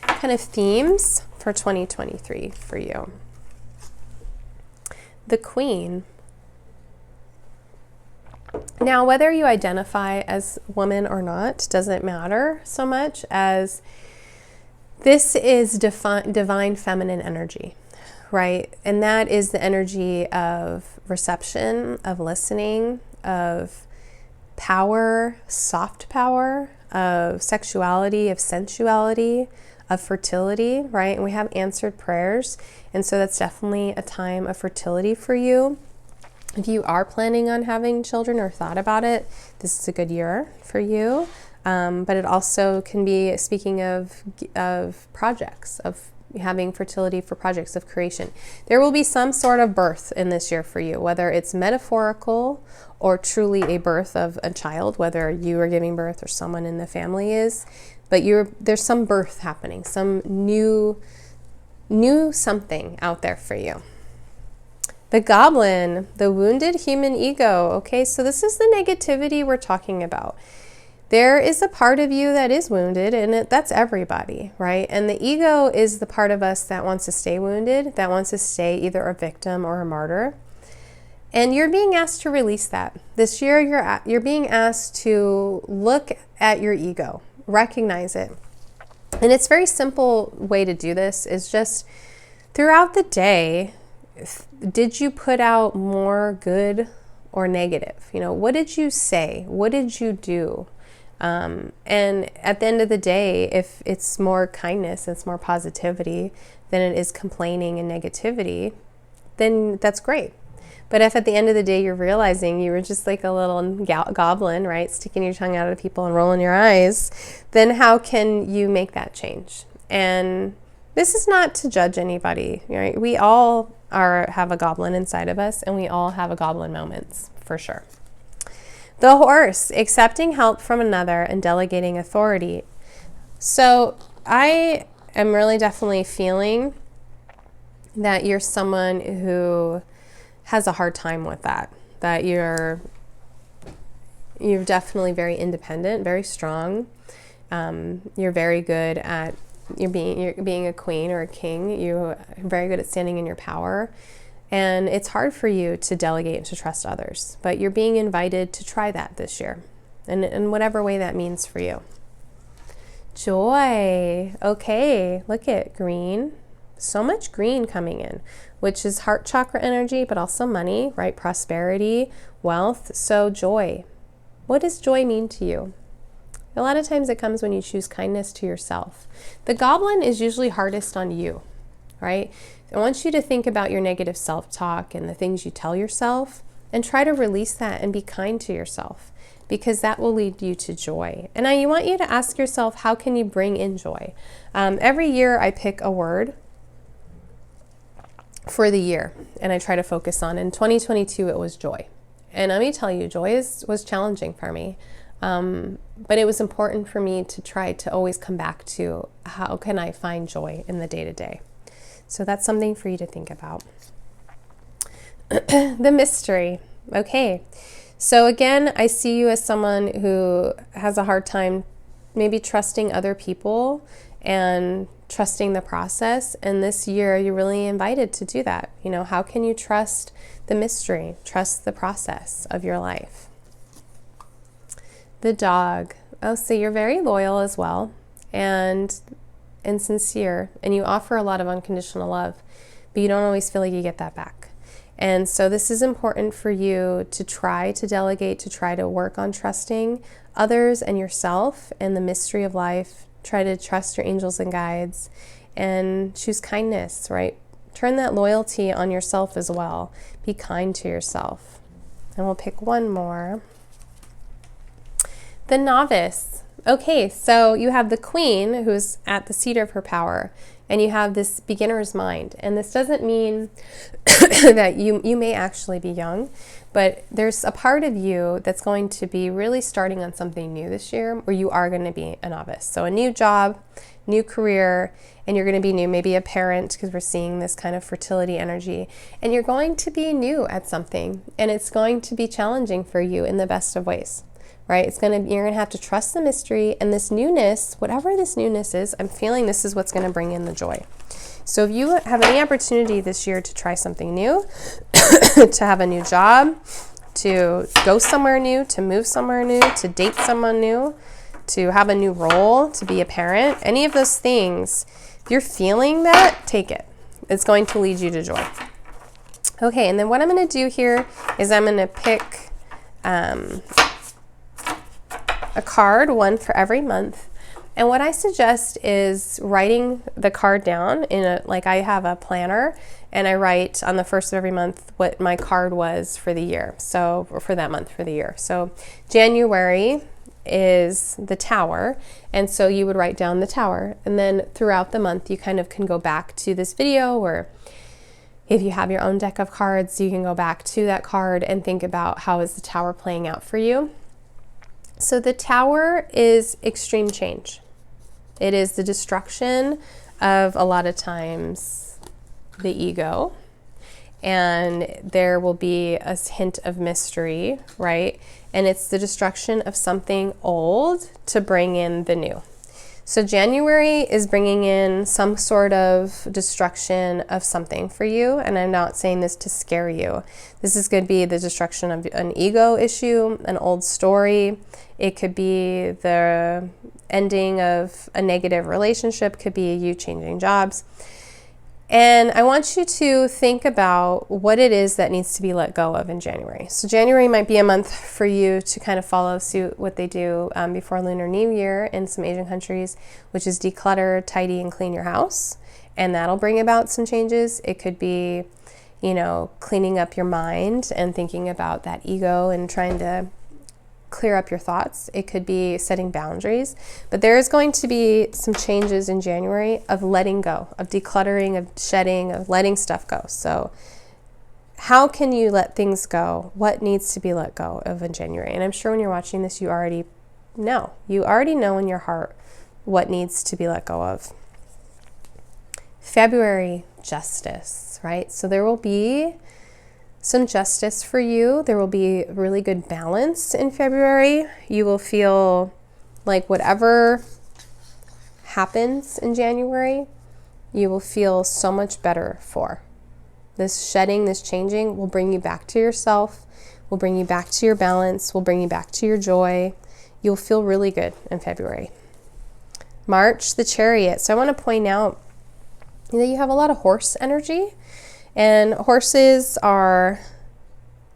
kind of themes for 2023 for you. The Queen. Now, whether you identify as woman or not doesn't matter so much as this is divine feminine energy, right? And that is the energy of reception, of listening, of power, soft power, of sexuality, of sensuality, of fertility, right? And we have answered prayers. And so that's definitely a time of fertility for you. If you are planning on having children or thought about it, this is a good year for you. But it also can be speaking of projects, of having fertility for projects of creation. There will be some sort of birth in this year for you, whether it's metaphorical or truly a birth of a child, whether you are giving birth or someone in the family is. But there's some birth happening, some new something out there for you. The Goblin, the wounded human ego. Okay, so this is the negativity we're talking about. There is a part of you that is wounded, and that's everybody, right? And the ego is the part of us that wants to stay wounded, that wants to stay either a victim or a martyr. And you're being asked to release that. This year, you're being asked to look at your ego, recognize it. And it's a very simple way to do this is just throughout the day, did you put out more good or negative? You know, what did you say? What did you do? And at the end of the day, if it's more kindness, it's more positivity than it is complaining and negativity, then that's great. But if at the end of the day you're realizing you were just like a little goblin, right, sticking your tongue out at people and rolling your eyes, then how can you make that change? And this is not to judge anybody, right? We all have a goblin inside of us, and we all have a goblin moments, for sure. The Horse, accepting help from another and delegating authority. So I am really definitely feeling that you're someone who has a hard time with that you're You're definitely very independent, very strong. You're very good at you're being a queen or a king. You're very good at standing in your power. And it's hard for you to delegate and to trust others. But you're being invited to try that this year. And in whatever way that means for you. Joy. Okay, look at green. So much green coming in, which is heart chakra energy, but also money, right? Prosperity, wealth. So joy. What does joy mean to you? A lot of times it comes when you choose kindness to yourself. The goblin is usually hardest on you, right? I want you to think about your negative self-talk and the things you tell yourself and try to release that and be kind to yourself, because that will lead you to joy. And I want you to ask yourself, how can you bring in joy? Every year I pick a word for the year and I try to focus on. In 2022, it was joy. And let me tell you, joy was challenging for me. But it was important for me to try to always come back to how can I find joy in the day-to-day. So that's something for you to think about. The mystery. Okay. So again, I see you as someone who has a hard time maybe trusting other people and trusting the process. And this year, you're really invited to do that. You know, how can you trust the mystery, trust the process of your life? The dog. Oh, so you're very loyal as well and sincere, and you offer a lot of unconditional love, but you don't always feel like you get that back. And so this is important for you to try to delegate, to try to work on trusting others and yourself and the mystery of life. Try to trust your angels and guides and choose kindness, right? Turn that loyalty on yourself as well. Be kind to yourself. And we'll pick one more. The novice. Okay, so you have the queen who's at the seat of her power, and you have this beginner's mind. And this doesn't mean that you may actually be young, but there's a part of you that's going to be really starting on something new this year, where you are going to be a novice. So a new job, new career, and you're going to be new, maybe a parent, because we're seeing this kind of fertility energy. And you're going to be new at something, and it's going to be challenging for you in the best of ways. Right? You're gonna have to trust the mystery and this newness, whatever this newness is. I'm feeling this is what's gonna bring in the joy. So if you have any opportunity this year to try something new, to have a new job, to go somewhere new, to move somewhere new, to date someone new, to have a new role, to be a parent, any of those things, if you're feeling that, take it. It's going to lead you to joy. Okay, and then what I'm gonna do here is I'm gonna pick a card, one for every month. And what I suggest is writing the card down in like I have a planner, and I write on the first of every month what my card was for the year. So, or for that month for the year. So January is the Tower. And so you would write down the Tower. And then throughout the month, you kind of can go back to this video, or if you have your own deck of cards, you can go back to that card and think about how is the Tower playing out for you. So the Tower is extreme change. It is the destruction of a lot of times the ego, and there will be a hint of mystery, right? And it's the destruction of something old to bring in the new. So January is bringing in some sort of destruction of something for you, and I'm not saying this to scare you. This is going to be the destruction of an ego issue, an old story. It could be the ending of a negative relationship, could be you changing jobs. And I want you to think about what it is that needs to be let go of in January. So January might be a month for you to kind of follow suit what they do before Lunar New Year in some Asian countries, which is declutter, tidy, and clean your house. And that'll bring about some changes. It could be, you know, cleaning up your mind and thinking about that ego and trying to clear up your thoughts. It could be setting boundaries, but there is going to be some changes in January of letting go, of decluttering, of shedding, of letting stuff go. So how can you let things go? What needs to be let go of in January? And I'm sure when you're watching this, you already know. You already know in your heart what needs to be let go of. February, justice, right? So there will be some justice for you. There will be really good balance in February. You will feel like whatever happens in January, you will feel so much better for. This shedding, this changing will bring you back to yourself, will bring you back to your balance, will bring you back to your joy. You'll feel really good in February. March, the Chariot. So I want to point out that you have a lot of horse energy, and horses are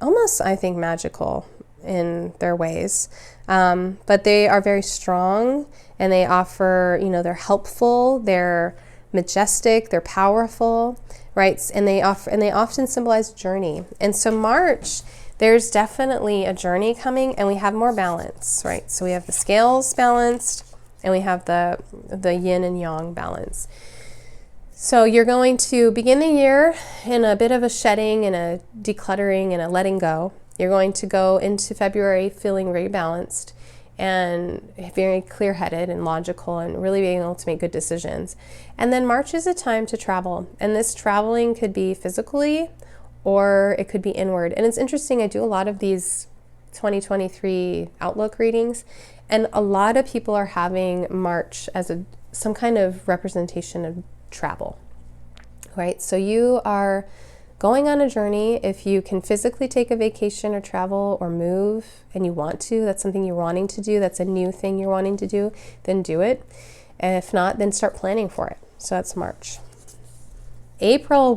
almost, I think, magical in their ways. But they are very strong, and they offer, they're helpful, they're majestic, they're powerful, right? And they often symbolize journey. And so March, there's definitely a journey coming, and we have more balance, right? So we have the scales balanced, and we have the yin and yang balance. So you're going to begin the year in a bit of a shedding and a decluttering and a letting go. You're going to go into February feeling very balanced and very clear-headed and logical and really being able to make good decisions. And then March is a time to travel. And this traveling could be physically or it could be inward. And it's interesting, I do a lot of these 2023 Outlook readings, and a lot of people are having March as some kind of representation of travel, right? So you are going on a journey. If you can physically take a vacation or travel or move and you want to, that's something you're wanting to do, that's a new thing you're wanting to do, then do it. And if not, then start planning for it. So that's March. April,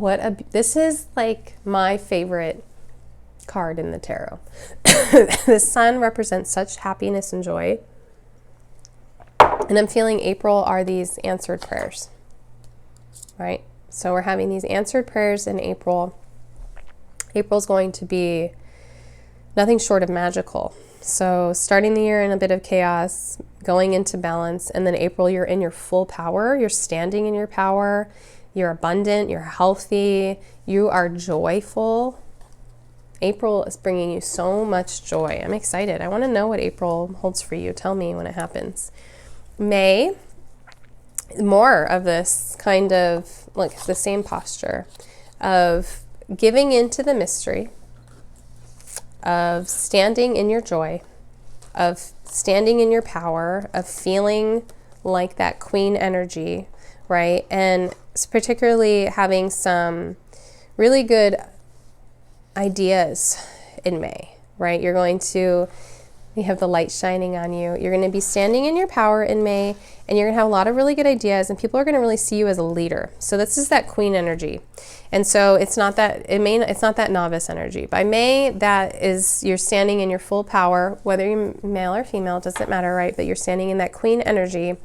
this is like my favorite card in the tarot. The sun represents such happiness and joy. And I'm feeling April are these answered prayers, right? So we're having these answered prayers in April. April's going to be nothing short of magical. So starting the year in a bit of chaos, going into balance, and then April, you're in your full power. You're standing in your power. You're abundant. You're healthy. You are joyful. April is bringing you so much joy. I'm excited. I want to know what April holds for you. Tell me when it happens. May, more of this kind of like the same posture of giving into the mystery, of standing in your joy, of standing in your power, of feeling like that queen energy, right? And particularly having some really good ideas in May, right? You have the light shining on you. You're going to be standing in your power in May, and you're going to have a lot of really good ideas, and people are going to really see you as a leader. So this is that queen energy. And so it's not that novice energy. By May, you're standing in your full power, whether you're male or female, it doesn't matter, right? But you're standing in that queen energy.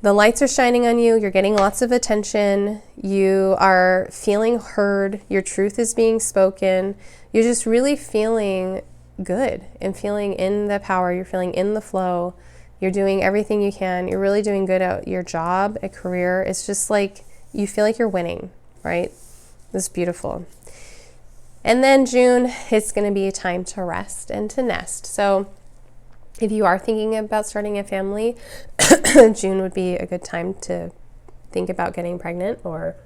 The lights are shining on you. You're getting lots of attention. You are feeling heard. Your truth is being spoken. You're just really feeling good and feeling in the power. You're feeling in the flow. You're doing everything you can. You're really doing good at your job, at career. It's just like you feel like you're winning, right? It's beautiful. And then June, it's going to be a time to rest and to nest. So if you are thinking about starting a family, June would be a good time to think about getting pregnant or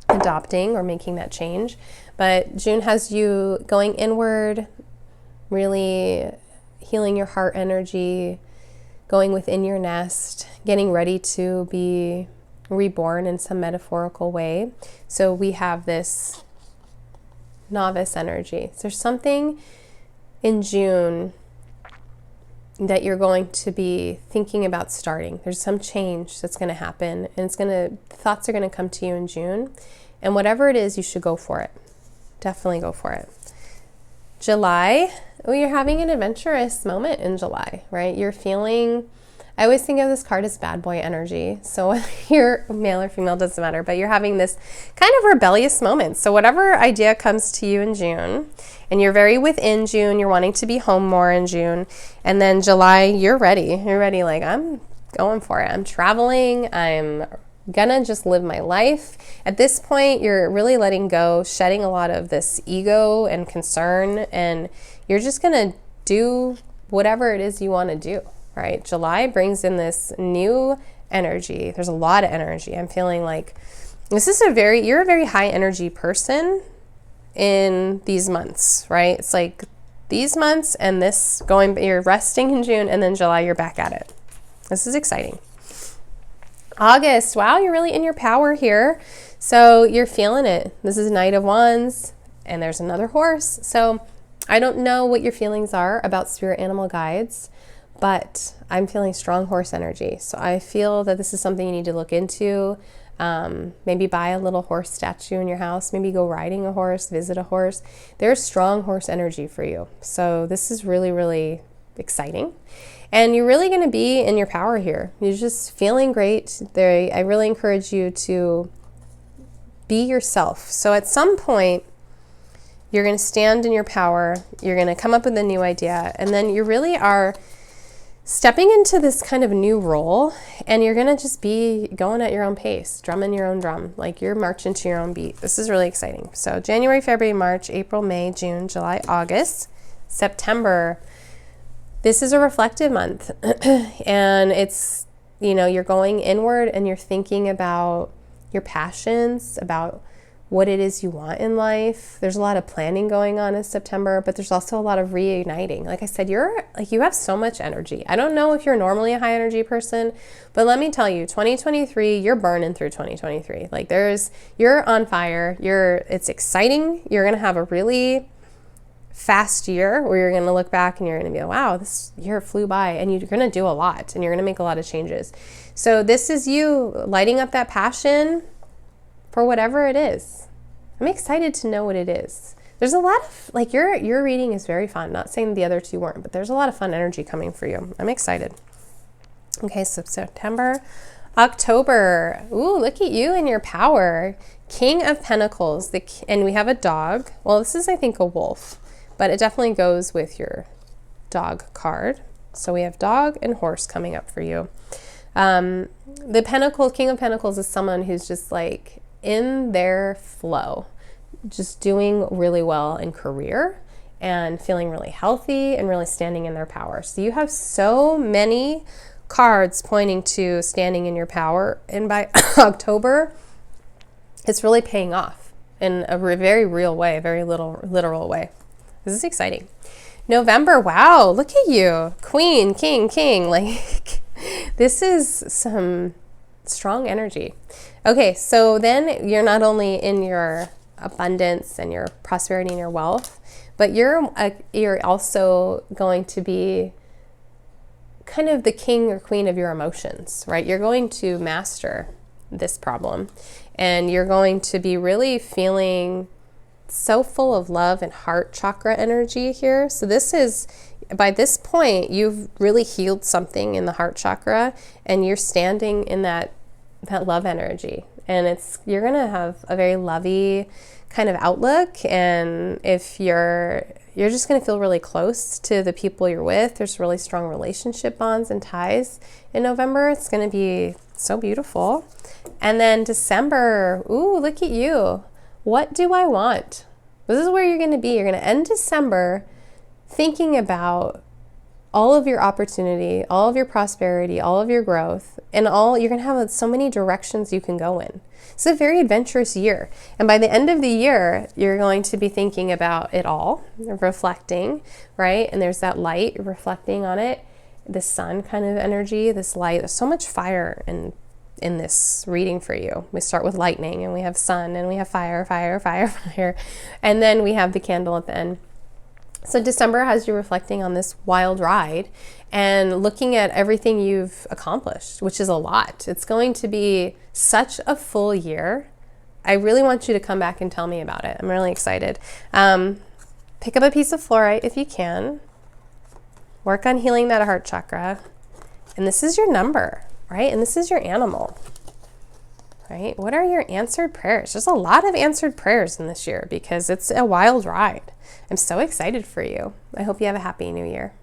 adopting or making that change. But June has you going inward, really healing your heart energy, going within your nest, getting ready to be reborn in some metaphorical way. So we have this novice energy. So there's something in June that you're going to be thinking about starting. There's some change that's going to happen, and thoughts are going to come to you in June. And whatever it is, you should go for it. Definitely go for it. July, you're having an adventurous moment in July, right? I always think of this card as bad boy energy. So whether you're male or female, doesn't matter, but you're having this kind of rebellious moment. So whatever idea comes to you in June, and you're very within June, you're wanting to be home more in June, and then July, you're ready. You're ready, like, I'm going for it. I'm traveling. I'm gonna just live my life. At this point, you're really letting go, shedding a lot of this ego and concern, and you're just gonna do whatever it is you want to do, right? July brings in this new energy. There's a lot of energy. I'm feeling like you're a very high energy person, in these months, right? It's like these months and this you're resting in June, and then July, you're back at it. This is exciting. August, wow, you're really in your power here. So you're feeling it. This is Knight of Wands, and there's another horse. So I don't know what your feelings are about spirit animal guides, but I'm feeling strong horse energy. So I feel that this is something you need to look into. Maybe buy a little horse statue in your house. Maybe go riding a horse, visit a horse. There's strong horse energy for you. So this is really, really exciting. And you're really going to be in your power here. You're just feeling great. I really encourage you to be yourself. So at some point, you're going to stand in your power. You're going to come up with a new idea. And then you really are stepping into this kind of new role, and you're going to just be going at your own pace, drumming your own drum, like you're marching to your own beat. This is really exciting. So January, February, March, April, May, June, July, August, September. This is a reflective month, and it's, you know, you're going inward and you're thinking about your passions, about what it is you want in life. There's a lot of planning going on in September, but there's also a lot of reigniting. Like I said, you have so much energy. I don't know if you're normally a high energy person, but let me tell you, 2023, you're burning through 2023. Like you're on fire. It's exciting. You're going to have a really fast year where you're going to look back and you're going to be, wow, this year flew by, and you're going to do a lot and you're going to make a lot of changes. So this is you lighting up that passion for whatever it is. I'm excited to know what it is. There's a lot of, like, your reading is very fun. Not saying the other two weren't, but there's a lot of fun energy coming for you. I'm excited. Okay, so September, October. Ooh, look at you and your power. King of Pentacles, and we have a dog. Well, this is, I think, a wolf, but it definitely goes with your dog card. So we have dog and horse coming up for you. The King of Pentacles is someone who's just like in their flow, just doing really well in career and feeling really healthy and really standing in their power. So you have so many cards pointing to standing in your power, and by October, it's really paying off in a very real way, a very literal way. This is exciting. November, wow, look at you. Queen, king, like this is some strong energy. Okay, so then you're not only in your abundance and your prosperity and your wealth, but you're also going to be kind of the king or queen of your emotions, right? You're going to master this problem, and you're going to be really feeling so full of love and heart chakra energy here. So this is, by this point, you've really healed something in the heart chakra, and you're standing in that love energy. And you're going to have a very lovey kind of outlook. And if you're just going to feel really close to the people you're with. There's really strong relationship bonds and ties in November. It's going to be so beautiful. And then December, ooh, look at you. What do I want? This is where you're going to be. You're going to end December thinking about all of your opportunity, all of your prosperity, all of your growth, and you're going to have so many directions you can go in. It's a very adventurous year. And by the end of the year, you're going to be thinking about it all, reflecting, right? And there's that light, reflecting on it, the sun kind of energy, this light. There's so much fire in this reading for you. We start with lightning, and we have sun, and we have fire, and then we have the candle at the end. So December has you reflecting on this wild ride and looking at everything you've accomplished, which is a lot. It's going to be such a full year. I really want you to come back and tell me about it. I'm really excited. Pick up a piece of fluorite if you can. Work on healing that heart chakra. And this is your number, right? And this is your animal, right? What are your answered prayers? There's a lot of answered prayers in this year because it's a wild ride. I'm so excited for you. I hope you have a happy new year.